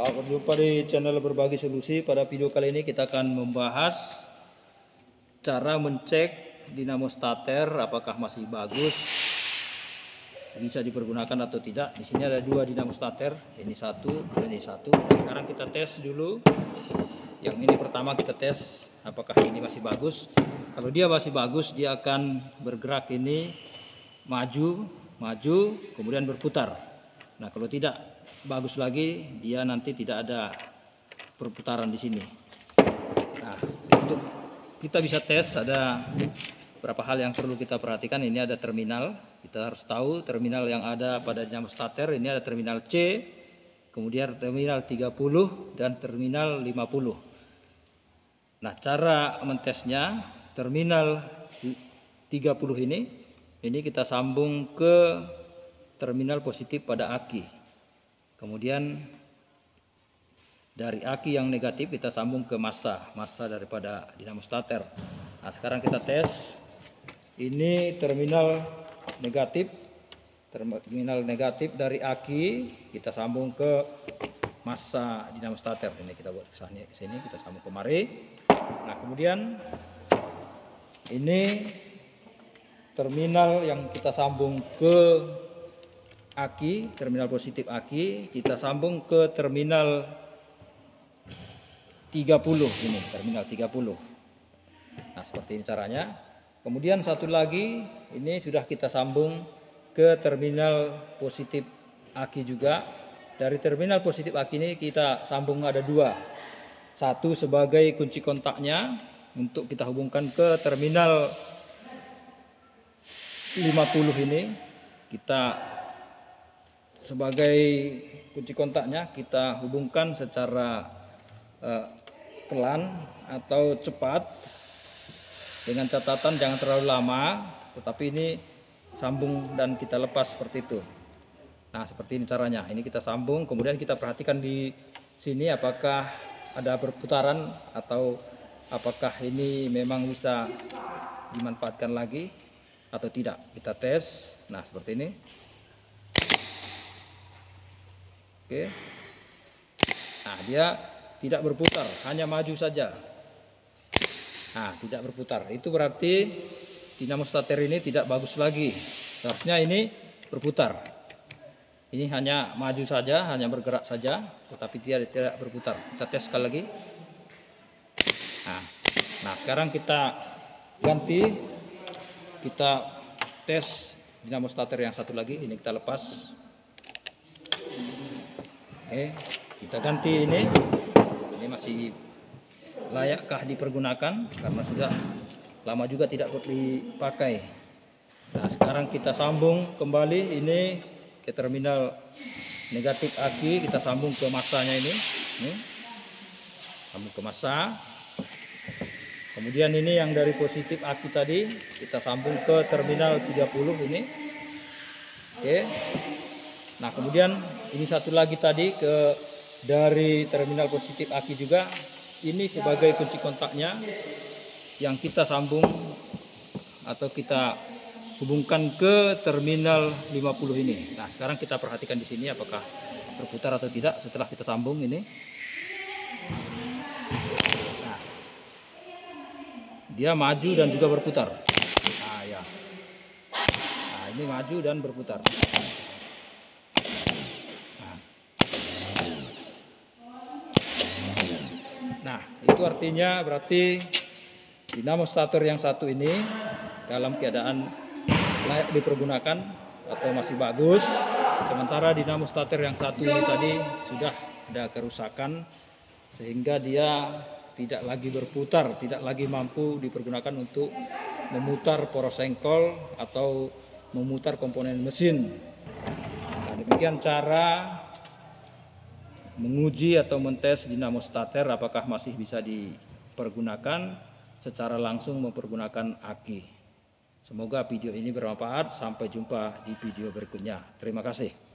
Selamat berjumpa di channel Berbagi Solusi. Pada video kali ini kita akan membahas cara mencek dinamo starter apakah masih bagus, bisa dipergunakan atau tidak. Di sini ada dua dinamo starter, ini satu dan ini satu. Sekarang kita tes dulu. Yang ini pertama kita tes apakah ini masih bagus. Kalau dia masih bagus, dia akan bergerak ini maju, kemudian berputar. Nah, kalau tidak bagus lagi, dia nanti tidak ada perputaran di sini. Nah, untuk kita bisa tes ada beberapa hal yang perlu kita perhatikan. Ini ada terminal, kita harus tahu terminal yang ada pada dinamo starter. Ini ada terminal C, kemudian terminal 30 dan terminal 50. Nah, cara mentesnya, terminal 30 ini kita sambung ke terminal positif pada aki. Kemudian dari aki yang negatif kita sambung ke massa daripada dinamo starter. Nah, sekarang kita tes. Ini terminal negatif dari aki kita sambung ke massa dinamo starter. Ini kita buat ke sini, kita sambung kemari. Nah, kemudian ini terminal yang kita sambung ke aki, terminal positif aki, kita sambung ke terminal 30 ini, terminal 30. Nah, seperti ini caranya. Kemudian satu lagi, ini sudah kita sambung ke terminal positif aki juga. Dari terminal positif aki ini kita sambung ada dua. Satu sebagai kunci kontaknya untuk kita hubungkan ke terminal 50 ini. Kita sebagai kunci kontaknya kita hubungkan secara pelan atau cepat, dengan catatan jangan terlalu lama, tetapi ini sambung dan kita lepas seperti itu. Nah, seperti ini caranya. Ini kita sambung, kemudian kita perhatikan di sini apakah ada perputaran atau apakah ini memang bisa dimanfaatkan lagi atau tidak. Kita tes. Nah, seperti ini. Oke. Nah, dia tidak berputar, hanya maju saja. Nah, tidak berputar. Itu berarti dinamo starter ini tidak bagus lagi. Seharusnya ini berputar. Ini hanya maju saja, hanya bergerak saja, tetapi tidak berputar. Kita tes sekali lagi. Nah, sekarang kita ganti. Kita tes dinamo starter yang satu lagi. Ini kita lepas. Oke, kita ganti ini. Ini masih layakkah dipergunakan karena sudah lama juga tidak dipakai. Nah, sekarang kita sambung kembali ini ke terminal negatif aki, kita sambung ke massanya ini. Sambung ke massa. Kemudian ini yang dari positif aki tadi kita sambung ke terminal 30 ini. Oke. Nah, kemudian ini satu lagi tadi dari terminal positif aki juga. Ini sebagai kunci kontaknya yang kita sambung atau kita hubungkan ke terminal 50 ini. Nah, sekarang kita perhatikan di sini apakah berputar atau tidak setelah kita sambung ini. Nah, dia maju dan juga berputar. Nah, ya. Nah, ini maju dan berputar. Nah, itu artinya berarti dinamo starter yang satu ini dalam keadaan layak dipergunakan atau masih bagus. Sementara dinamo starter yang satu ini tadi sudah ada kerusakan sehingga dia tidak lagi berputar, tidak lagi mampu dipergunakan untuk memutar poros engkol atau memutar komponen mesin. Nah, demikian cara menguji atau mentes dinamo starter apakah masih bisa dipergunakan secara langsung mempergunakan aki. Semoga video ini bermanfaat. Sampai jumpa di video berikutnya. Terima kasih.